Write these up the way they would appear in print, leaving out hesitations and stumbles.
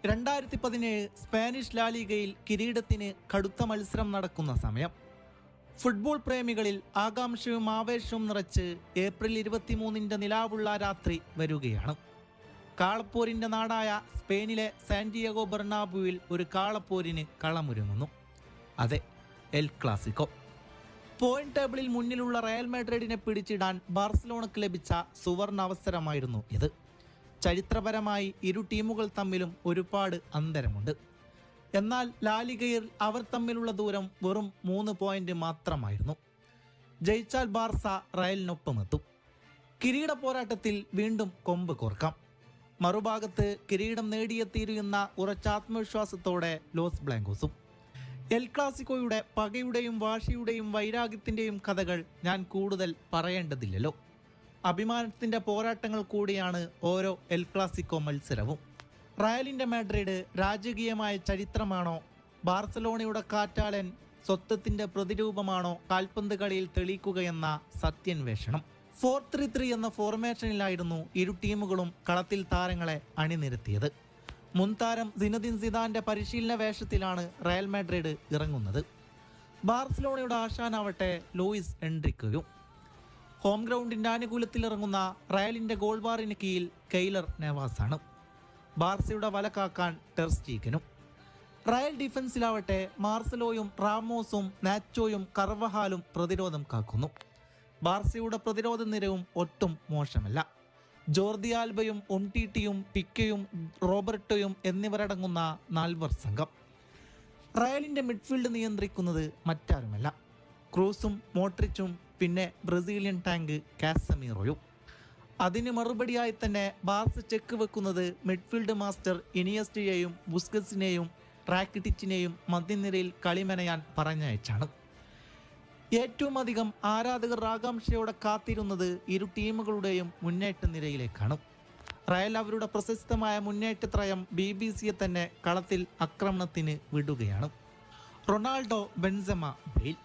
2017 Spanish ലാലിഗയിൽ കിരീടത്തിന് കടുത്ത മത്സരം നടക്കുന്ന സമയം. ഫുട്ബോൾ പ്രേമികളിൽ ആകാംക്ഷയും ആവേശവും നിറച്ച് ഏപ്രിൽ 23 നിലാവുള്ള രാത്രി വരികയാണ്. കാളപ്പോരിന്റെ നാടായ സ്പെയിനിലെ സാന്റിയാഗോ ബെർണാബുവിൽ ഒരു കാളപ്പോരിന് കളമൊരുങ്ങുന്നു. അതെ, എൽ ക്ലാസിക്കോ. പോയിന്റ് ടേബിളിൽ മുന്നിലുള്ള റയൽ മാഡ്രിഡിനെ പിടിച്ചിടാൻ ബാർസലോണക്ക് ലഭിച്ച സുവർണ അവസരമായിരുന്നു ഇത്. ചരിത്രപരമായി ഇരു ടീമുകൾ തമ്മിലും ഒരുപാട് അന്തരമുണ്ട്. എന്നാൽ ലാലിഗയിൽ അവർ തമ്മിലുള്ള ദൂരം വെറും 3 പോയിന്റ് മാത്രമായിരുന്നു. ജയിച്ചാൽ ബാർസ റയലിനൊപ്പമെത്തും. കിരീട പോരാട്ടത്തിൽ വീണ്ടും കൊമ്പ് കോർക്കാം. മറുഭാഗത്ത് കിരീടം നേടിയെത്തിയിരുന്ന ഉറച്ച ആത്മവിശ്വാസത്തോടെ ലോസ് ബ്ലാങ്കോസും. എൽ ക്ലാസിക്കോയുടെ പകയുടെയും വാശിയുടെയും വൈരാഗ്യത്തിൻ്റെയും കഥകൾ ഞാൻ കൂടുതൽ പറയേണ്ടതില്ലല്ലോ. അഭിമാനത്തിൻ്റെ പോരാട്ടങ്ങൾ കൂടിയാണ് ഓരോ എൽ ക്ലാസിക്കോ മത്സരവും. റയലിൻ്റെ മാഡ്രിഡ് രാജകീയമായ ചരിത്രമാണോ, ബാർസലോണയുടെ കാറ്റാലൻ സ്വത്വത്തിൻ്റെ പ്രതിരൂപമാണോ കാൽപന്ത് കളിയിൽ തെളിയിക്കുകയെന്ന സത്യാന്വേഷണം. 4-3-3 എന്ന ഫോർമേഷനിലായിരുന്നു ഇരു ടീമുകളും കളത്തിൽ താരങ്ങളെ അണിനിരത്തിയത്. മുൻ താരം സിനദിൻ സിദാന്റെ പരിശീലന വേഷത്തിലാണ് റയൽ മാഡ്രിഡ് ഇറങ്ങുന്നത്. ബാർസലോണയുടെ ആശാനാവട്ടെ ലൂയിസ് എൻറിക്കയും. ഹോം ഗ്രൗണ്ടിന്റെ ആനുകൂല്യത്തിൽ ഇറങ്ങുന്ന റയലിന്റെ ഗോൾ ബാറിന് കീഴിൽ കെയ്ലർ നെവാസാണ്. ബാർസയുടെ വല കാക്കാൻ ടെർ സ്റ്റീഗനും. റയൽ ഡിഫൻസിലാവട്ടെ മാർസലോയും റാമോസും നാച്ചോയും കർവഹാലും പ്രതിരോധം കാക്കുന്നു. ബാർസയുടെ പ്രതിരോധ നിരവും ഒട്ടും മോശമല്ല. ജോർദി ആൽബയും ഉംടീറ്റിയും പിക്കയും റോബർട്ടോയും എന്നിവരടങ്ങുന്ന 4 സംഘം. റയലിന്റെ മിഡ്ഫീൽഡ് നിയന്ത്രിക്കുന്നത് മറ്റാരുമല്ല, ക്രൂസും മോട്രിച്ചും പിന്നെ ബ്രസീലിയൻ ടാങ്ക് കാസമീറോയും. അതിന് മറുപടിയായി തന്നെ ബാർസ ചെക്ക് വെക്കുന്നത് മിഡ്ഫീൽഡ് മാസ്റ്റർ ഇനിയസ്റ്റയെയും ബുസ്കറ്റ്സിനെയും റാക്കിറ്റിച്ചിനെയും മധ്യനിരയിൽ കളിമെനയാൻ പറഞ്ഞയച്ചാണ്. ഏറ്റവും അധികം ആരാധകർ ആകാംക്ഷയോടെ കാത്തിരുന്നത് ഇരു ടീമുകളുടെയും മുന്നേറ്റ നിരയിലേക്കാണ്. റയൽ അവരുടെ പ്രശസ്തമായ മുന്നേറ്റത്രയം BBC തന്നെ കളത്തിൽ ആക്രമണത്തിന് വിടുകയാണ്. Ronaldo, Benzema, bail.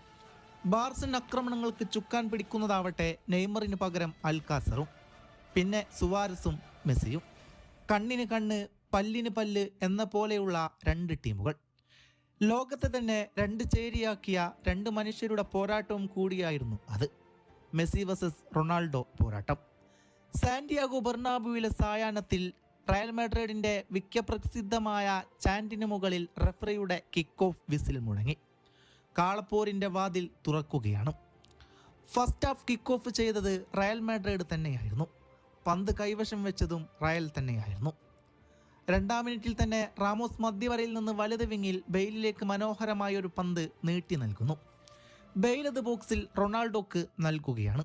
ബാർസൻ ആക്രമണങ്ങൾക്ക് ചുക്കാൻ പിടിക്കുന്നതാവട്ടെ നെയ്മറിന് പകരം അൽക്കാസറും പിന്നെ സുവാരസും മെസ്സിയും. കണ്ണിന് കണ്ണ്, പല്ലിന് പല്ല് എന്ന പോലെയുള്ള 2 ടീമുകൾ. ലോകത്തെ തന്നെ 2 ചേരിയാക്കിയ 2 മനുഷ്യരുടെ പോരാട്ടവും കൂടിയായിരുന്നു അത്. മെസ്സി വേഴ്സസ് റൊണാൾഡോ പോരാട്ടം. സാന്റിയാഗോ ബെർണാബുവിലെ സായാഹ്നത്തിൽ റയൽ മാഡ്രിഡിന്റെ വിശ്വപ്രസിദ്ധമായ ചാൻഡിന് മുകളിൽ റഫറിയുടെ കിക്ക് ഓഫ് വിസിൽ മുഴങ്ങി. കാളപ്പോരിന്റെ വാതിൽ തുറക്കുകയാണ്. ഫസ്റ്റ് ഹാഫ് കിക്ക് ഓഫ് ചെയ്തത് റയൽ മാഡ്രിഡ് തന്നെയായിരുന്നു. പന്ത് കൈവശം വെച്ചതും റയൽ തന്നെയായിരുന്നു. 2-ാം മിനിറ്റിൽ തന്നെ റാമോസ് മധ്യവരയിൽ നിന്ന് വലത് വിങ്ങിൽ ബെയിലിലേക്ക് മനോഹരമായ ഒരു പന്ത് നീട്ടി നൽകുന്നു. ബെയിൽ അത് ബോക്സിൽ റൊണാൾഡോക്ക് നൽകുകയാണ്.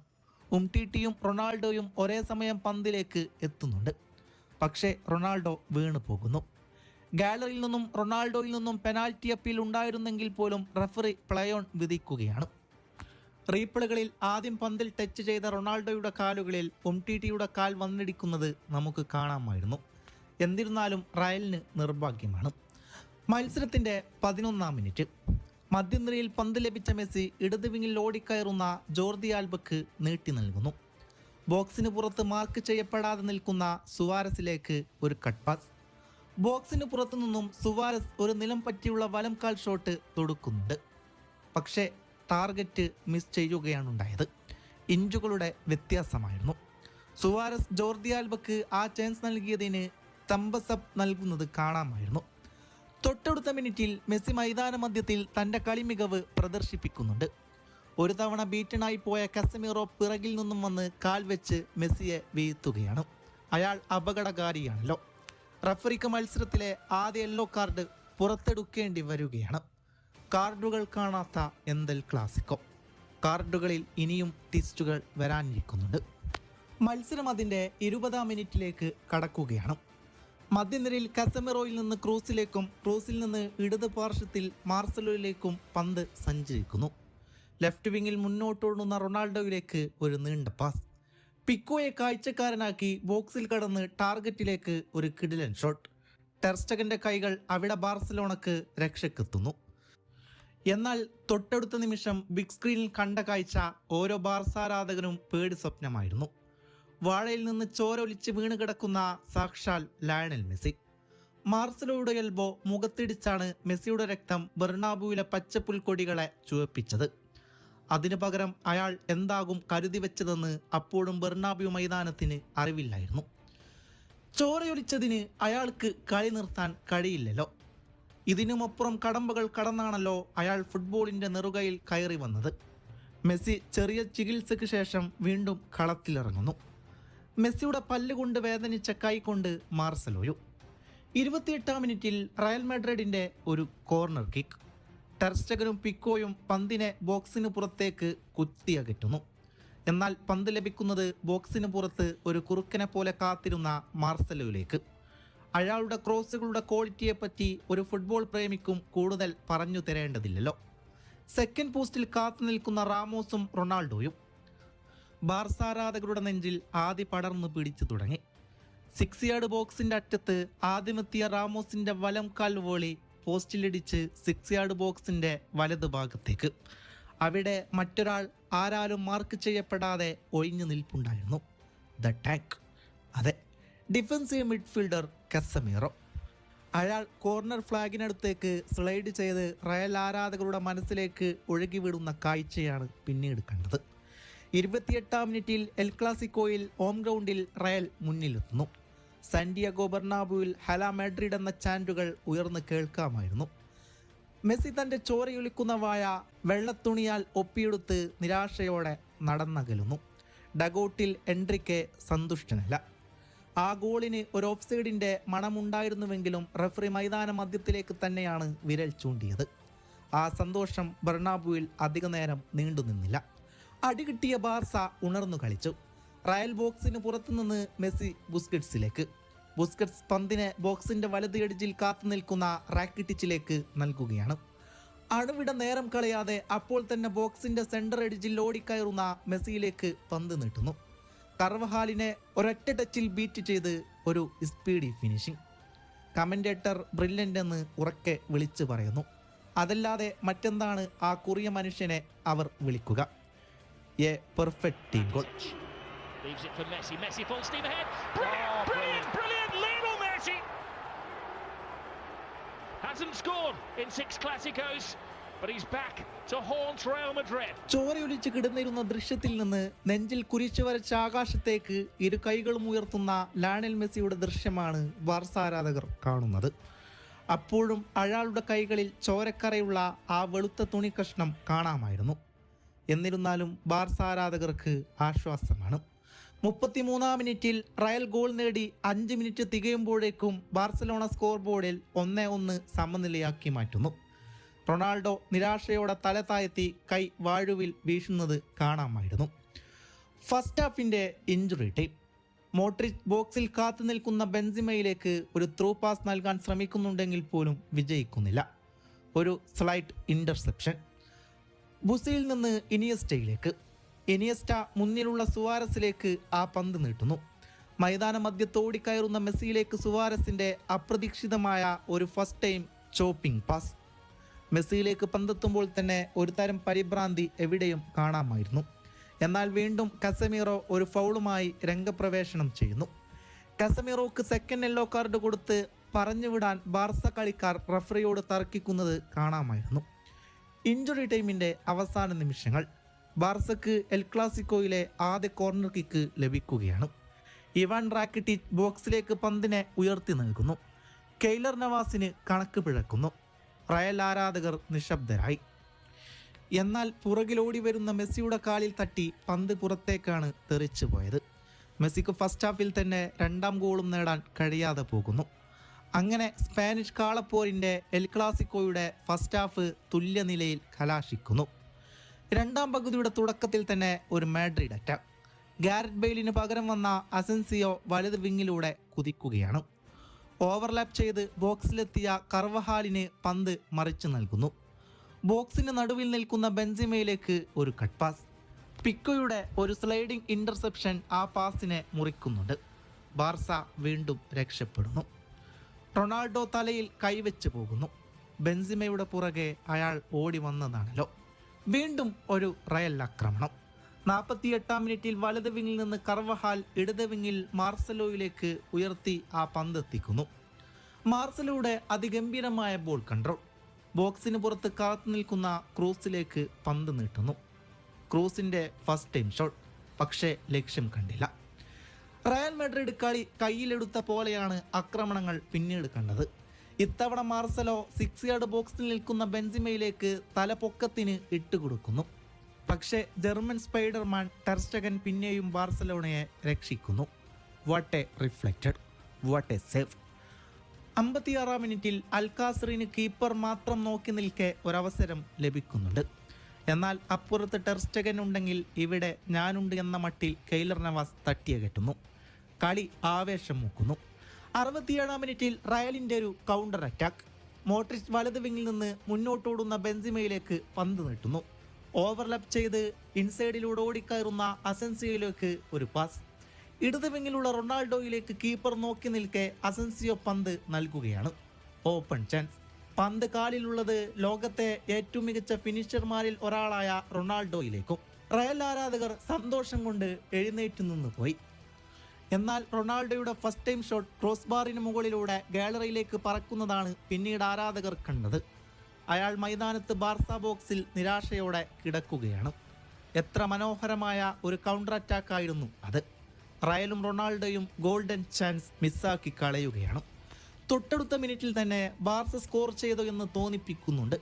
ഉംടീറ്റിയും റൊണാൾഡോയും ഒരേ സമയം പന്തിലേക്ക് എത്തുന്നുണ്ട്. പക്ഷേ റൊണാൾഡോ വീണു പോകുന്നു. ഗാലറിയിൽ നിന്നും റൊണാൾഡോയിൽ നിന്നും പെനാൽറ്റി അപ്പീൽ ഉണ്ടായിരുന്നെങ്കിൽ പോലും റഫറി പ്ലേ ഓൺ വിധിക്കുകയാണ്. റീപ്ലേകളിൽ ആദ്യം പന്തിൽ ടച്ച് ചെയ്ത റൊണാൾഡോയുടെ കാലുകളിൽ ഉംടീറ്റിയുടെ കാൽ വന്നിടിക്കുന്നത് നമുക്ക് കാണാമായിരുന്നു. എന്നിരുന്നാലും റയലിന് നിർഭാഗ്യമാണ്. മത്സരത്തിൻ്റെ 11-ാം മിനിറ്റ്. മധ്യനിരയിൽ പന്ത് ലഭിച്ച മെസ്സി ഇടത് വിങ്ങിൽ ഓടിക്കയറുന്ന ജോർദി ആൽബക്ക് നീട്ടി നൽകുന്നു. ബോക്സിന് പുറത്ത് മാർക്ക് ചെയ്യപ്പെടാതെ നിൽക്കുന്ന സുവാരസിലേക്ക് ഒരു കട്ട് പാസ്. ബോക്സിന് പുറത്തു നിന്നും സുവാരസ് ഒരു നിലം പറ്റിയുള്ള വലം കാൽ ഷോട്ട് തൊടുക്കുന്നുണ്ട്. പക്ഷേ ടാർഗറ്റ് മിസ് ചെയ്യുകയാണ് ഉണ്ടായത്. ഇഞ്ചുകളുടെ വ്യത്യാസമായിരുന്നു. സുവാരസ് ജോർദി ആൽബക്ക് ആ ചാൻസ് നൽകിയതിന് തമ്പസപ്പ് നൽകുന്നത് കാണാമായിരുന്നു. തൊട്ടടുത്ത മിനിറ്റിൽ മെസ്സി മൈതാന മധ്യത്തിൽ തൻ്റെ കളി മികവ് പ്രദർശിപ്പിക്കുന്നുണ്ട്. ഒരു തവണ ബീറ്റനായി പോയ കസമീറോ പിറകിൽ നിന്നും വന്ന് കാൽ വെച്ച് മെസ്സിയെ വീഴ്ത്തുകയാണ്. അയാൾ അപകടകാരിയാണല്ലോ. റഫറിക്ക് മത്സരത്തിലെ ആദ്യ യെല്ലോ കാർഡ് പുറത്തെടുക്കേണ്ടി വരികയാണ്. കാർഡുകൾ കാണാത്ത എന്തൽ ക്ലാസിക്കോ. കാർഡുകളിൽ ഇനിയും ട്വിസ്റ്റുകൾ വരാനിരിക്കുന്നുണ്ട്. മത്സരം അതിൻ്റെ 20-ാം മിനിറ്റിലേക്ക് കടക്കുകയാണ്. മധ്യനിരയിൽ കസമിറോയിൽ നിന്ന് ക്രൂസിലേക്കും ക്രൂസിൽ നിന്ന് ഇടത് പാർശ്വത്തിൽ മാർസലോയിലേക്കും പന്ത് സഞ്ചരിക്കുന്നു. ലെഫ്റ്റ് വിങ്ങിൽ മുന്നോട്ടോടുന്ന റൊണാൾഡോയിലേക്ക് ഒരു നീണ്ട പാസ്. പിക്കോയെ കാഴ്ചക്കാരനാക്കി ബോക്സിൽ കടന്ന് ടാർഗറ്റിലേക്ക് ഒരു കിടിലൻ ഷോട്ട്. ടെർ സ്റ്റഗന്റെ കൈകൾ അവിടെ ബാർസലോണക്ക് രക്ഷക്കെത്തുന്നു. എന്നാൽ തൊട്ടടുത്ത നിമിഷം ബിഗ് സ്ക്രീനിൽ കണ്ട കാഴ്ച ഓരോ ബാർസാരാധകനും പേടി സ്വപ്നമായിരുന്നു. വാഴയിൽ നിന്ന് ചോരൊലിച്ച് വീണ് കിടക്കുന്ന സാക്ഷാൽ ലയണൽ മെസ്സി. മാർസലോയുടെ എൽബോ മുഖത്തിടിച്ചാണ് മെസ്സിയുടെ രക്തം ബെർണാബുവിലെ പച്ചപ്പുൽക്കൊടികളെ ചുവപ്പിച്ചത്. അതിനു പകരം അയാൾ എന്താകും കരുതി വെച്ചതെന്ന് അപ്പോഴും ബെർണാബ്യു മൈതാനത്തിന് അറിവില്ലായിരുന്നു. ചോരയൊലിച്ചതിന് അയാൾക്ക് കളി നിർത്താൻ കഴിയില്ലല്ലോ. ഇതിനുമപ്പുറം കടമ്പകൾ കടന്നാണല്ലോ അയാൾ ഫുട്ബോളിൻ്റെ നെറുകയിൽ കയറി വന്നത്. മെസ്സി ചെറിയ ചികിത്സയ്ക്ക് ശേഷം വീണ്ടും കളത്തിലിറങ്ങുന്നു. മെസ്സിയുടെ പല്ലുകൊണ്ട് വേദനിച്ച കൈകൊണ്ട് മാർസലോയു. 28-ാം മിനിറ്റിൽ റയൽ മാഡ്രിഡിൻ്റെ ഒരു കോർണർ കിക്ക്. ടെർ സ്റ്റെഗനും പിക്കോയും പന്തിനെ ബോക്സിന് പുറത്തേക്ക് കുത്തിയകറ്റുന്നു. എന്നാൽ പന്ത് ലഭിക്കുന്നത് ബോക്സിന് പുറത്ത് ഒരു കുറുക്കനെ പോലെ കാത്തിരുന്ന മാർസലോയിലേക്ക്. അയാളുടെ ക്രോസുകളുടെ ക്വാളിറ്റിയെപ്പറ്റി ഒരു ഫുട്ബോൾ പ്രേമിക്കും കൂടുതൽ പറഞ്ഞു തരേണ്ടതില്ലല്ലോ. സെക്കൻഡ് പോസ്റ്റിൽ കാത്തു നിൽക്കുന്ന റാമോസും റൊണാൾഡോയും. ബാർസ ആരാധകരുടെ നെഞ്ചിൽ ആദ്യ പടർന്നു പിടിച്ചു തുടങ്ങി. 6 യാർഡ് ബോക്സിന്റെ അറ്റത്ത് ആദ്യമെത്തിയ റാമോസിന്റെ വലം കാൽ വോളി പോസ്റ്റിലിടിച്ച് 6 യാർഡ് ബോക്സിന്റെ വലതു ഭാഗത്തേക്ക്. അവിടെ മറ്റൊരാൾ ആരാലും മാർക്ക് ചെയ്യപ്പെടാതെ ഒഴിഞ്ഞു നിൽപ്പുണ്ടായിരുന്നു. ദ ടാങ്ക്, അതെ, ഡിഫൻസീവ് മിഡ്ഫീൽഡർ കസമീറോ. അയാൾ കോർണർ ഫ്ലാഗിനടുത്തേക്ക് സ്ലൈഡ് ചെയ്ത് റയൽ ആരാധകരുടെ മനസ്സിലേക്ക് ഒഴുകി വിടുന്ന കാഴ്ചയാണ് പിന്നീട് കണ്ടത്. 28-ാം മിനിറ്റിൽ എൽ ക്ലാസിക്കോയിൽ ഹോം ഗ്രൗണ്ടിൽ റയൽ മുന്നിലെത്തുന്നു. സാന്റിയാഗോ ബെർണാബുവിൽ ഹല മാഡ്രിഡ് എന്ന ചാൻറ്റുകൾ ഉയർന്നു കേൾക്കാമായിരുന്നു. മെസ്സി തൻ്റെ ചോരയൊലിക്കുന്ന വായ വെള്ളത്തുണിയാൽ ഒപ്പിയെടുത്ത് നിരാശയോടെ നടന്നകലുന്നു. ഡഗൌട്ടിൽ എൻട്രിക്കെ സന്തുഷ്ടനല്ല. ആ ഗോളിന് ഒരു ഓഫ്സൈഡിൻ്റെ മണമുണ്ടായിരുന്നുവെങ്കിലും റഫറി മൈതാന മധ്യത്തിലേക്ക് തന്നെയാണ് വിരൽ ചൂണ്ടിയത്. ആ സന്തോഷം ബെർണാബുവിൽ അധികനേരം നീണ്ടുനിന്നില്ല. അടികിട്ടിയ ബാർസ ഉണർന്നു കളിച്ചു. റയൽ ബോക്സിന് പുറത്തുനിന്ന് മെസ്സി ബുസ്കറ്റ്സിലേക്ക്. ബുസ്കറ്റ്സ് പന്തിനെ ബോക്സിന്റെ വലത് എഡ്ജിൽ കാത്തു നിൽക്കുന്ന റാക്കിറ്റിച്ചിലേക്ക് നൽകുകയാണ്. അണുവിട നേരം കളയാതെ അപ്പോൾ തന്നെ ബോക്സിന്റെ സെന്റർ എഡ്ജിൽ ഓടിക്കയറുന്ന മെസ്സിയിലേക്ക് പന്ത് നീട്ടുന്നു. കർവഹാലിനെ ഒരൊറ്റ ടച്ചിൽ ബീറ്റ് ചെയ്ത് ഒരു സ്പീഡി ഫിനിഷിംഗ്. കമന്റേറ്റർ ബ്രില്യൻ്റ് എന്ന് ഉറക്കെ വിളിച്ചു പറയുന്നു. അതല്ലാതെ മറ്റെന്താണ് ആ കുറിയ മനുഷ്യനെ അവർ വിളിക്കുക? A perfect team goal. Leaves it for Messi. Messi full steam ahead. Brilliant! Lionel Messi hasn't scored in 6 Clásicos, but he's back to haunt Real Madrid. ചോരയൊലിച്ച് കിടന്നിരുന്ന ദൃശ്യത്തിൽ നിന്ന് നെഞ്ചിൽ കുരിച്ചു വരച്ച ആകാശത്തേക്ക് ഇരു കൈകളും ഉയർത്തുന്ന ലയണൽ മെസ്സിയുടെ ദൃശ്യമാണ് ബാർസ ആരാധകർ കാണുന്നത്. അപ്പോഴും അയാളുടെ കൈകളിൽ ചോരക്കറയുള്ള ആ വെളുത്ത തുണി കഷ്ണം കാണാമായിരുന്നു. എന്നിരുന്നാലും ബാർസ ആരാധകർക്ക് ആശ്വാസമാണ്. 33-ാം മിനിറ്റിൽ റയൽ ഗോൾ നേടി 5 മിനിറ്റ് തികയുമ്പോഴേക്കും ബാർസലോണ സ്കോർ ബോർഡിൽ 1-1 സമനിലയാക്കി മാറ്റുന്നു. റൊണാൾഡോ നിരാശയോടെ തല താഴ്ത്തി കൈ വാഴുവിൽ വീശുന്നത് കാണാമായിരുന്നു. ഫസ്റ്റ് ഹാഫിൻ്റെ ഇഞ്ചുറി ടൈം. മോഡ്രിച്ച് ബോക്സിൽ കാത്തു നിൽക്കുന്ന ബെൻസിമയിലേക്ക് ഒരു ത്രൂ പാസ് നൽകാൻ ശ്രമിക്കുന്നുണ്ടെങ്കിൽ പോലും വിജയിക്കുന്നില്ല. ഒരു സ്ലൈറ്റ് ഇൻ്റർസെപ്ഷൻ. ബുസിയിൽ നിന്ന് ഇനിയസ്റ്റയിലേക്ക്. ഇനിയസ്റ്റ മുന്നിലുള്ള സുവാരസിലേക്ക് ആ പന്ത് നീട്ടുന്നു. മൈതാന മധ്യത്തോടിക്കയറുന്ന മെസ്സിയിലേക്ക് സുവാരസിൻ്റെ അപ്രതീക്ഷിതമായ ഒരു ഫസ്റ്റ് ടൈം ചോപ്പിംഗ് പാസ്. മെസ്സിയിലേക്ക് പന്തെത്തുമ്പോൾ തന്നെ ഒരു തരം പരിഭ്രാന്തി എവിടെയും കാണാമായിരുന്നു. എന്നാൽ വീണ്ടും കസമീറോ ഒരു ഫൗളുമായി രംഗപ്രവേശനം ചെയ്യുന്നു. കസമീറോക്ക് സെക്കൻഡ് യെല്ലോ കാർഡ് കൊടുത്ത് പറഞ്ഞുവിടാൻ ബാർസ കളിക്കാർ റഫറിയോട് തർക്കിക്കുന്നത് കാണാമായിരുന്നു. ഇഞ്ചുറി ടൈമിൻ്റെ അവസാന നിമിഷങ്ങൾ. ബാർസക്ക് എൽ ക്ലാസിക്കോയിലെ ആദ്യ കോർണർ കിക്ക് ലഭിക്കുകയാണ്. ഇവാൻ റാക്കിറ്റിച്ച് ബോക്സിലേക്ക് പന്തിനെ ഉയർത്തി നൽകുന്നു. കെയ്ലർ നവാസിന് കണക്ക് പിഴക്കുന്നു. റയൽ ആരാധകർ നിശബ്ദരായി. എന്നാൽ പുറകിലോടി വരുന്ന മെസ്സിയുടെ കാലിൽ തട്ടി പന്ത് പുറത്തേക്കാണ് തെറിച്ചു പോയത്. മെസ്സിക്ക് ഫസ്റ്റ് ഹാഫിൽ തന്നെ 2ാം ഗോളും നേടാൻ കഴിയാതെ പോകുന്നു. അങ്ങനെ സ്പാനിഷ് കാളപ്പോരിൻ്റെ എൽ ക്ലാസിക്കോയുടെ ഫസ്റ്റ് ഹാഫ് തുല്യനിലയിൽ കലാശിക്കുന്നു. 2ാം പകുതിയുടെ തുടക്കത്തിൽ തന്നെ ഒരു മാഡ്രിഡ് അറ്റാക്ക്. ഗാരറ്റ് ബെയിലിന് പകരം വന്ന അസെൻസിയോ വലത് വിങ്ങിലൂടെ കുതിക്കുകയാണ്. ഓവർലാപ്പ് ചെയ്ത് ബോക്സിലെത്തിയ കർവഹാലിന് പന്ത് മറിച്ചു നൽകുന്നു. ബോക്സിന് നടുവിൽ നിൽക്കുന്ന ബെൻസിമയിലേക്ക് ഒരു കട്ട് പാസ്. പിക്കോയുടെ ഒരു സ്ലൈഡിംഗ് ഇൻ്റർസെപ്ഷൻ ആ പാസിനെ മുറിക്കുന്നുണ്ട്. ബാർസ വീണ്ടും രക്ഷപ്പെടുന്നു. റൊണാൾഡോ തലയിൽ കൈവച്ച് പോകുന്നു. ബെൻസിമയുടെ പുറകെ അയാൾ ഓടി വന്നതാണല്ലോ. വീണ്ടും ഒരു റയൽ ആക്രമണം. 48-ാം മിനിറ്റിൽ വലത് വിങ്ങിൽ നിന്ന് കർവഹാൽ ഇടത് വിങ്ങിൽ മാർസലോയിലേക്ക് ഉയർത്തി ആ പന്ത് എത്തിക്കുന്നു. മാർസലോയുടെ അതിഗംഭീരമായ ബോൾ കൺട്രോൾ. ബോക്സിന് പുറത്ത് കാത്തു നിൽക്കുന്ന ക്രൂസിലേക്ക് പന്ത് നീട്ടുന്നു. ക്രൂസിന്റെ ഫസ്റ്റ് ടൈം ഷോട്ട്, പക്ഷേ ലക്ഷ്യം കണ്ടില്ല. റയൽ മാഡ്രിഡ് കളി കയ്യിലെടുത്ത പോലെയാണ് ആക്രമണങ്ങൾ പിന്നീട് കണ്ടത്. ഇത്തവണ മാർസലോ 6 യാർഡ് ബോക്സിൽ നിൽക്കുന്ന ബെൻസിമയിലേക്ക് തലപൊക്കത്തിന് ഇട്ടുകൊടുക്കുന്നു. പക്ഷേ ജർമ്മൻ സ്പൈഡർമാൻ ടെർ സ്റ്റെഗൻ പിന്നെയും ബാർസലോണയെ രക്ഷിക്കുന്നു. What A reflected, what A save. 56-ാം മിനിറ്റിൽ അൽക്കാസറിന് കീപ്പർ മാത്രം നോക്കി നിൽക്കെ ഒരവസരം ലഭിക്കുന്നുണ്ട്. എന്നാൽ അപ്പുറത്ത് ടെർ സ്റ്റെഗൻ ഉണ്ടെങ്കിൽ ഇവിടെ ഞാനുണ്ട് എന്ന മട്ടിൽ കെയ്ലർ നവാസ് തട്ടിയകറ്റുന്നു. കളി ആവേശം മൂക്കുന്നു. 67-ാം മിനിറ്റിൽ റയലിന്റെ ഒരു കൗണ്ടർ അറ്റാക്ക്. മോഡ്രിച്ച് വലത് വിങ്ങിൽ നിന്ന് മുന്നോട്ടോടുന്ന ബെൻസിമയിലേക്ക് പന്ത് നീട്ടുന്നു. ഓവർലാപ്പ് ചെയ്ത് ഇൻസൈഡിലൂടെ ഓടിക്കയറുന്ന അസൻസിയോയിലേക്ക് ഒരു പാസ്. ഇടത് വിങ്ങിലുള്ള റൊണാൾഡോയിലേക്ക് കീപ്പർ നോക്കി നിൽക്കെ അസൻസിയോ പന്ത് നൽകുകയാണ്. Open chance. പന്ത് കാലിലുള്ളത് ലോകത്തെ ഏറ്റവും മികച്ച ഫിനിഷർമാരിൽ ഒരാളായ റൊണാൾഡോയിലേക്കും. റയൽ ആരാധകർ സന്തോഷം കൊണ്ട് എഴുന്നേറ്റ് നിന്ന് പോയി. എന്നാൽ റൊണാൾഡോയുടെ ഫസ്റ്റ് ടൈം ഷോട്ട് ക്രോസ് ബാറിന് മുകളിലൂടെ ഗാലറിയിലേക്ക് പറക്കുന്നതാണ് പിന്നീട് ആരാധകർ കണ്ടത്. അയാൾ മൈതാനത്ത് ബാർസ ബോക്സിൽ നിരാശയോടെ കിടക്കുകയാണ്. എത്ര മനോഹരമായ ഒരു കൗണ്ടർ അറ്റാക്കായിരുന്നു അത്. റയലും റൊണാൾഡോയും ഗോൾഡൻ ചാൻസ് മിസ്സാക്കി കളയുകയാണ്. തൊട്ടടുത്ത മിനിറ്റിൽ തന്നെ ബാർസ സ്കോർ ചെയ്തു എന്ന് തോന്നിപ്പിക്കുന്നുണ്ട്.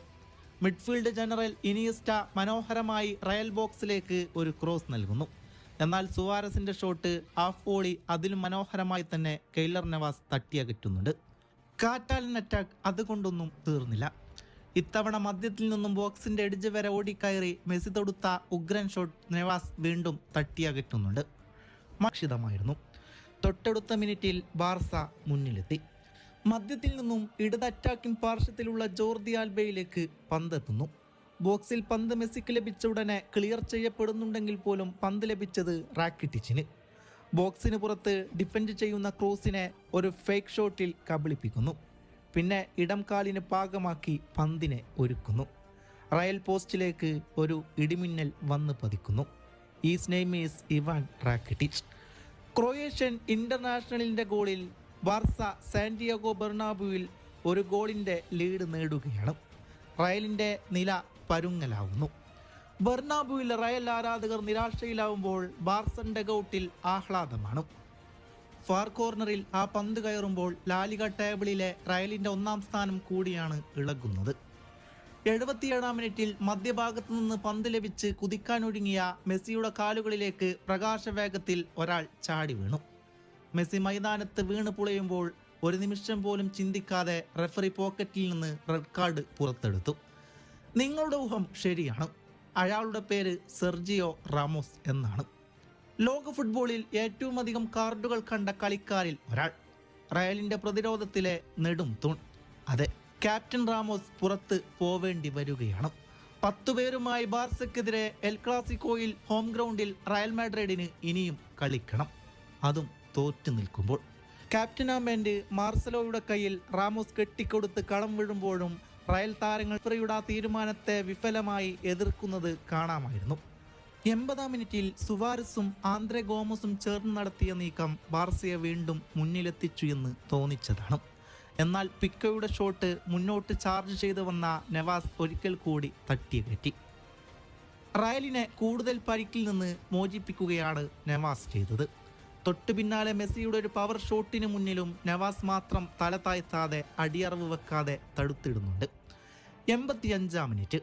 മിഡ്ഫീൽഡ് ജനറൽ ഇനിയസ്റ്റ മനോഹരമായി റയൽ ബോക്സിലേക്ക് ഒരു ക്രോസ് നൽകുന്നു. എന്നാൽ സുവാരസിന്റെ ഷോട്ട് ഹാഫ് വോളി അതിലും മനോഹരമായി തന്നെ കെയ്ലർ നവാസ് തട്ടിയകറ്റുന്നുണ്ട്. കാറ്റാലൻ അറ്റാക്ക് അതുകൊണ്ടൊന്നും തീർന്നില്ല. ഇത്തവണ മധ്യത്തിൽ നിന്നും ബോക്സിന്റെ എഡ്ജ് വരെ ഓടിക്കയറി മെസ്സി തൊടുത്ത ഉഗ്രൻ ഷോട്ട് നവാസ് വീണ്ടും തട്ടിയകറ്റുന്നുണ്ട്. മാക്ഷിതമായിരുന്നു. തൊട്ടടുത്ത മിനിറ്റിൽ ബാർസ മുന്നിലെത്തി. മധ്യത്തിൽ നിന്നും ഇടത് അറ്റാക്കിംഗ് പാർശ്വത്തിലുള്ള ജോർദി ആൽബയിലേക്ക് പന്തെത്തുന്നു. ബോക്സിൽ പന്ത് മെസ്സിക്ക് ലഭിച്ച ഉടനെ ക്ലിയർ ചെയ്യപ്പെടുന്നുണ്ടെങ്കിൽ പോലും പന്ത് ലഭിച്ചത് റാക്കിറ്റിച്ചിന്. ബോക്സിന് പുറത്ത് ഡിഫെൻഡ് ചെയ്യുന്ന ക്രോസിനെ ഒരു ഫേക്ക് ഷോട്ടിൽ കബളിപ്പിക്കുന്നു. പിന്നെ ഇടം കാലിന് പാകമാക്കി പന്തിനെ ഒരുക്കുന്നു. റയൽ പോസ്റ്റിലേക്ക് ഒരു ഇടിമിന്നൽ വന്ന് പതിക്കുന്നു. His name is Ivan Rakitic. Croatian ഇന്റർനാഷണലിന്റെ ഗോളിൽ ബാർസ സാന്റിയാഗോ ബെർണാബുവിൽ ഒരു ഗോളിന്റെ ലീഡ് നേടുകയാണ്. റയലിന്റെ നില പരുങ്ങലാവുന്നു. ബെർണാബുവിൽ റയൽ ആരാധകർ നിരാശയിലാവുമ്പോൾ ബാർസൻ ഡഗൌട്ടിൽ ആഹ്ലാദമാണ്. ഫാർ കോർണറിൽ ആ പന്ത് കയറുമ്പോൾ ലാലിഗ ടേബിളിലെ റയലിന്റെ 1-ാം സ്ഥാനം കൂടിയാണ് ഇളകുന്നത്. 77-ാം മിനിറ്റിൽ മധ്യഭാഗത്തു നിന്ന് പന്ത് ലഭിച്ച് കുതിക്കാനൊരുങ്ങിയ മെസ്സിയുടെ കാലുകളിലേക്ക് പ്രകാശവേഗത്തിൽ ഒരാൾ ചാടി വീണു. മെസ്സി മൈതാനത്ത് വീണ് പുളയുമ്പോൾ ഒരു നിമിഷം പോലും ചിന്തിക്കാതെ റെഫറി പോക്കറ്റിൽ നിന്ന് റെഡ് കാർഡ് പുറത്തെടുത്തു. നിങ്ങളുടെ ഊഹം ശരിയാണ്. അയാളുടെ പേര് സെർജിയോ റാമോസ് എന്നാണ്. ലോക ഫുട്ബോളിൽ ഏറ്റവും അധികം കാർഡുകൾ കണ്ട കളിക്കാരിൽ ഒരാൾ. റയലിന്റെ പ്രതിരോധത്തിലെ നെടും തൂൺ. അതെ, ക്യാപ്റ്റൻ റാമോസ് പുറത്ത് പോവേണ്ടി വരികയാണ്. 10 പേരുമായി ബാർസയ്ക്കെതിരെ എൽ ക്ലാസിക്കോയിൽ ഹോം ഗ്രൗണ്ടിൽ റയൽ മാഡ്രിഡിന് ഇനിയും കളിക്കണം, അതും തോറ്റു നിൽക്കുമ്പോൾ. ക്യാപ്റ്റനാമെന്റ് മാർസലോയുടെ കയ്യിൽ റാമോസ് കെട്ടിക്കൊടുത്ത് കളം വീഴുമ്പോഴും റയൽ താരങ്ങൾ റഫറിയുടെ തീരുമാനത്തെ വിഫലമായി എതിർക്കുന്നത് കാണാമായിരുന്നു. 80-ാം മിനിറ്റിൽ സുവാരസും ആന്ദ്രെ ഗോമസും ചേർന്ന് നടത്തിയ നീക്കം ബാർസയെ വീണ്ടും മുന്നിലെത്തിച്ചു എന്ന് തോന്നിച്ചതാണ്. എന്നാൽ പിക്കോയുടെ ഷോട്ട് മുന്നോട്ട് ചാർജ് ചെയ്തു വന്ന നവാസ് ഒരിക്കൽ കൂടി തട്ടിയകറ്റി. റയലിനെ കൂടുതൽ പരിക്കിൽ നിന്ന് മോചിപ്പിക്കുകയാണ് നവാസ് ചെയ്തത്. തൊട്ടു പിന്നാലെ മെസ്സിയുടെ ഒരു പവർ ഷോട്ടിന് മുന്നിലും നവാസ് മാത്രം തല താഴ്ത്താതെ അടിയറവ് വെക്കാതെ തടുത്തിടുന്നുണ്ട്. 85-ാം മിനിറ്റ്.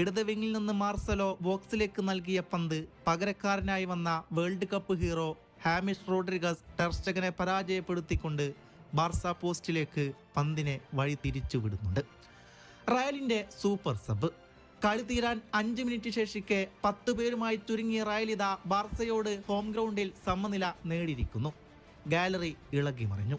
ഇടത് വിങ്ങിൽ നിന്ന് മാർസലോ ബോക്സിലേക്ക് നൽകിയ പന്ത് പകരക്കാരനായി വന്ന world cup hero James Rodriguez ടെർ സ്റ്റെഗനെ പരാജയപ്പെടുത്തിക്കൊണ്ട് ബാർസ പോസ്റ്റിലേക്ക് പന്തിനെ വഴി തിരിച്ചുവിടുന്നുണ്ട്. റയലിന്റെ സൂപ്പർ സബ്. കളി തീരാൻ 5 മിനിറ്റ് ശേഷിക്കെ 10 പേരുമായി ചുരുങ്ങിയ റയലിത ബാർസയോട് ഹോം ഗ്രൗണ്ടിൽ സമനില നേടിയിരിക്കുന്നു. ഗാലറി ഇളകി മറിഞ്ഞു.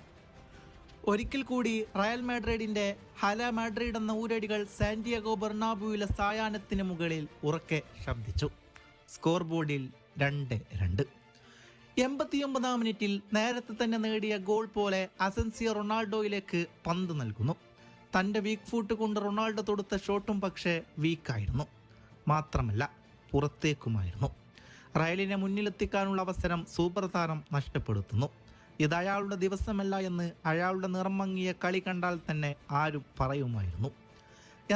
ഒരിക്കൽ കൂടി റയൽ മാഡ്രിഡിന്റെ ഹല മാഡ്രിഡ് എന്ന ഊരടികൾ സാന്റിയാഗോ ബെർണാബുവിലെ സായാഹ്നത്തിന് മുകളിൽ ഉറക്കെ ശബ്ദിച്ചു. സ്കോർ ബോർഡിൽ 2-2. 89-ാം മിനിറ്റിൽ നേരത്തെ തന്നെ നേടിയ ഗോൾ പോലെ അസൻസിയോ റൊണാൾഡോയിലേക്ക് പന്ത് നൽകുന്നു. തൻ്റെ വീക്ക് ഫൂട്ട് കൊണ്ട് റൊണാൾഡോ തൊടുത്ത ഷോട്ടും പക്ഷേ വീക്കായിരുന്നു. മാത്രമല്ല പുറത്തേക്കുമായിരുന്നു. റയലിനെ മുന്നിലെത്തിക്കാനുള്ള അവസരം സൂപ്പർ താരം നഷ്ടപ്പെടുത്തുന്നു. ഇത് അയാളുടെ ദിവസമല്ല എന്ന് അയാളുടെ നിറം മങ്ങിയ കളി കണ്ടാൽ തന്നെ ആരും പറയുമായിരുന്നു.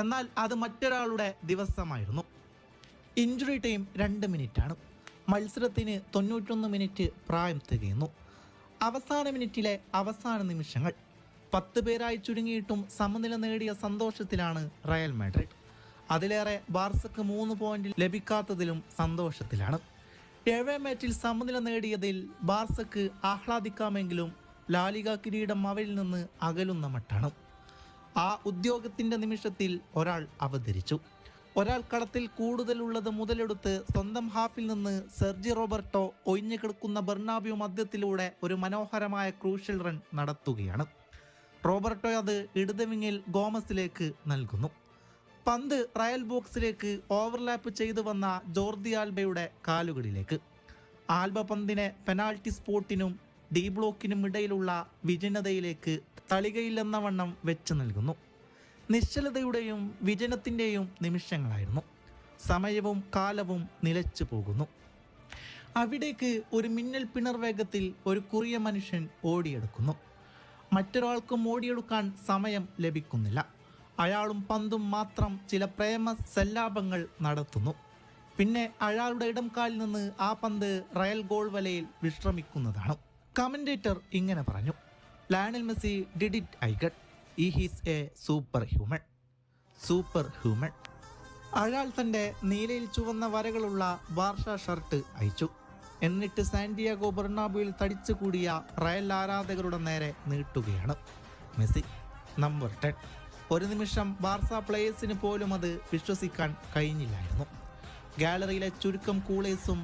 എന്നാൽ അത് മറ്റൊരാളുടെ ദിവസമായിരുന്നു. ഇഞ്ചുറി ടൈം 2 മിനിറ്റാണ്. മത്സരത്തിന് 91 മിനിറ്റ് പ്രായം തികയുന്നു. അവസാന മിനിറ്റിലെ അവസാന നിമിഷങ്ങൾ. 10 പേരായി ചുരുങ്ങിയിട്ടും സമനില നേടിയ സന്തോഷത്തിലാണ് റയൽ മാഡ്രിഡ്. അതിലേറെ ബാർസക്ക് 3 പോയിന്റ് ലഭിക്കാത്തതിലും സന്തോഷത്തിലാണ്. 7 മാച്ചിൽ സമനില നേടിയതിൽ ബാർസക്ക് ആഹ്ലാദിക്കാമെങ്കിലും ലാലിഗ കിരീടം അവരിൽ നിന്ന് അകലുന്ന മട്ടാണ്. ആ ഉദ്യോഗത്തിൻ്റെ നിമിഷത്തിൽ ഒരാൾ അവതരിച്ചു. ഒരാൾ കളത്തിൽ കൂടുതലുള്ളത് മുതലെടുത്ത് സ്വന്തം ഹാഫിൽ നിന്ന് സെർജി റോബർട്ടോ ഒഴിഞ്ഞു കിടക്കുന്ന ബെർണാബ്യൂ മധ്യത്തിലൂടെ ഒരു മനോഹരമായ ക്രൂഷ്യൽ റൺ നടത്തുകയാണ്. റോബർട്ടോ അത് ഇടത് വിങ്ങിൽ ഗോമസിലേക്ക് നൽകുന്നു. പന്ത് റയൽ ബോക്സിലേക്ക് ഓവർലാപ്പ് ചെയ്തു വന്ന ജോർദി ആൽബയുടെ കാലുകളിലേക്ക്. ആൽബ പന്തിനെ പെനാൽറ്റി സ്പോട്ടിനും ഡി ബ്ലോക്കിനും ഇടയിലുള്ള വിജനതയിലേക്ക് തളികയില്ലെന്ന വണ്ണം വെച്ച് നൽകുന്നു. നിശ്ചലതയുടെയും വിജനത്തിൻ്റെയും നിമിഷങ്ങളായിരുന്നു. സമയവും കാലവും നിലച്ചു പോകുന്നു. അവിടേക്ക് ഒരു മിന്നൽ പിണർ വേഗത്തിൽ ഒരു കുറിയ മനുഷ്യൻ ഓടിയെടുക്കുന്നു. മറ്റൊരാൾക്കും ഓടിയെടുക്കാൻ സമയം ലഭിക്കുന്നില്ല. അയാളും പന്തും മാത്രം ചില പ്രേമ സല്ലാപങ്ങൾ നടത്തുന്നു. പിന്നെ അയാളുടെ ഇടംകാലിൽ നിന്ന് ആ പന്ത് റയൽ ഗോൾ വലയിൽ വിശ്രമിക്കുന്നതാണ്. കമന്റേറ്റർ ഇങ്ങനെ പറഞ്ഞു, Lionel Messi did it again. He's a super human. അയാൾ തൻ്റെ നീലയിൽ ചുവന്ന വരകളുള്ള ബാർഷ ഷർട്ട് അയച്ചു. എന്നിട്ട് സാന്റിയാഗോ ബെർണാബ്യൂവിൽ തടിച്ചു കൂടിയ റയൽ ആരാധകരുടെ നേരെ നീട്ടുകയാണ്. Messi number 10. ഒരു നിമിഷം ബാർസ പ്ലേയേഴ്സിന് പോലും അത് വിശ്വസിക്കാൻ കഴിഞ്ഞില്ലായിരുന്നു. ഗാലറിയിലെ ചുരുക്കം കൂളേഴ്സും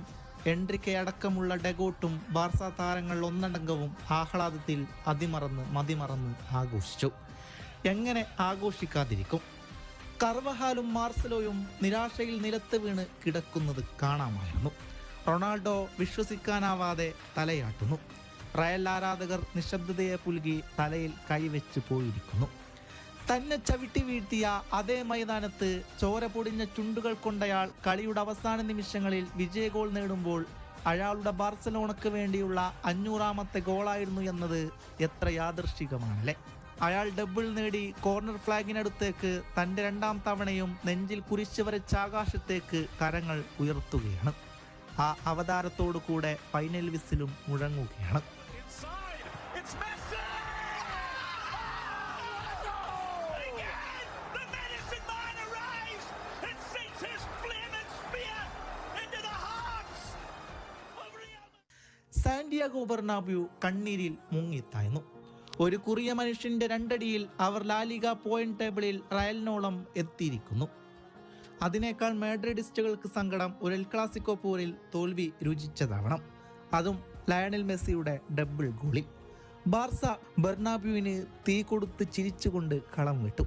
എൻട്രിക്കെ അടക്കമുള്ള ഡെഗോട്ടും ബാർസ താരങ്ങൾ ഒന്നടങ്കവും ആഹ്ലാദത്തിൽ മതിമറന്ന് ആഘോഷിച്ചു. എങ്ങനെ ആഘോഷിക്കാതിരിക്കും? കർവഹാലും മാർസലോയും നിരാശയിൽ നിലത്ത് വീണ് കിടക്കുന്നത് കാണാമായിരുന്നു. റൊണാൾഡോ വിശ്വസിക്കാനാവാതെ തലയാട്ടുന്നു. റയൽ ആരാധകർ നിശബ്ദതയെ പുൽകി തലയിൽ കൈവച്ച് പോയിരിക്കുന്നു. തന്നെ ചവിട്ടി വീഴ്ത്തിയ അതേ മൈതാനത്ത് ചോര പൊടിഞ്ഞ ചുണ്ടുകൾ കൊണ്ടയാൾ കളിയുടെ അവസാന നിമിഷങ്ങളിൽ വിജയ ഗോൾ നേടുമ്പോൾ അയാളുടെ ബാർസലോണയ്ക്ക് വേണ്ടിയുള്ള 500ാമത്തെ ഗോളായിരുന്നു എന്നത് എത്ര യാദൃശ്ചികമാണല്ലേ. അയാൾ ഡബിൾ നേടി കോർണർ ഫ്ലാഗിനടുത്തേക്ക് തൻ്റെ 2ാം തവണയും നെഞ്ചിൽ കുരിശ് വരച്ച ആകാശത്തേക്ക് കരങ്ങൾ ഉയർത്തുകയാണ്. ആ അവതാരത്തോടു കൂടെ ഫൈനൽ വിസിലും മുഴങ്ങുകയാണ്. സാന്റിയാഗോ ബെർണാബ്യൂ കണ്ണീരിൽ മുങ്ങിത്താഴ്ന്നു. ഒരു കുറിയ മനുഷ്യന്റെ 2 അടിയിൽ അവർ ലാലിഗ പോയിന്റ് ടേബിളിൽ റയലിനോളം എത്തിയിരിക്കുന്നു. അതിനേക്കാൾ മാഡ്രിഡിസ്റ്റുകൾക്ക് സങ്കടം ഒരു എൽ ക്ലാസിക്കോ പോരിൽ തോൽവി രുചിച്ചതാവണം. അതും ലയണൽ മെസ്സിയുടെ ഡബിൾ ഗോളിൽ. ബാർസ ബെർണാബ്യൂവിന് തീ കൊടുത്ത് ചിരിച്ചുകൊണ്ട് കളം വിട്ടു.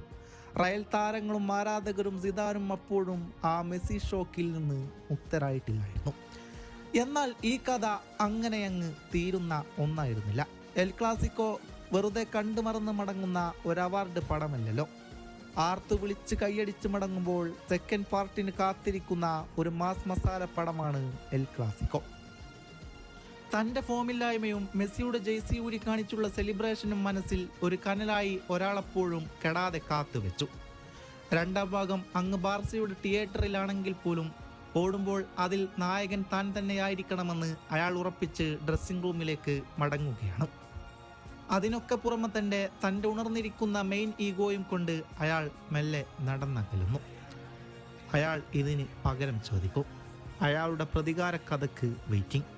റയൽ താരങ്ങളും ആരാധകരും സിദാനും അപ്പോഴും ആ മെസ്സി ഷോക്കിൽ നിന്ന് മുക്തരായിട്ടില്ലായിരുന്നു. എന്നാൽ ഈ കഥ അങ്ങനെയങ്ങ് തീരുന്ന ഒന്നായിരുന്നില്ല. എൽ ക്ലാസിക്കോ വെറുതെ കണ്ടുമറന്ന് മടങ്ങുന്ന ഒരു അവാർഡ് പടമല്ലല്ലോ. ആർത്തു വിളിച്ച് കൈയടിച്ച് മടങ്ങുമ്പോൾ സെക്കൻഡ് പാർട്ടിന് കാത്തിരിക്കുന്ന ഒരു മാസ് മസാല പടമാണ് എൽ ക്ലാസിക്കോ. തൻ്റെ ഫോമില്ലായ്മയും മെസ്സിയുടെ ജേഴ്സി ഊരി കാണിച്ചുള്ള സെലിബ്രേഷനും മനസ്സിൽ ഒരു കനലായി ഒരാളെപ്പോഴും കെടാതെ കാത്തുവെച്ചു. 2ാം ഭാഗം അങ്ങ് ബാർസയുടെ തിയേറ്ററിലാണെങ്കിൽ പോലും ഓടുമ്പോൾ അതിൽ നായകൻ താൻ തന്നെയായിരിക്കണമെന്ന് അയാൾ ഉറപ്പിച്ച് ഡ്രസ്സിംഗ് റൂമിലേക്ക് മടങ്ങുകയാണ്. അതിനൊക്കെ പുറമെ തൻ്റെ ഉണർന്നിരിക്കുന്ന മെയിൻ ഈഗോയും കൊണ്ട് അയാൾ മെല്ലെ നടന്നകലുന്നു. അയാൾ ഇതിന് പകരം ചോദിക്കും. അയാളുടെ പ്രതികാര കഥക്ക് വെയിറ്റിംഗ്.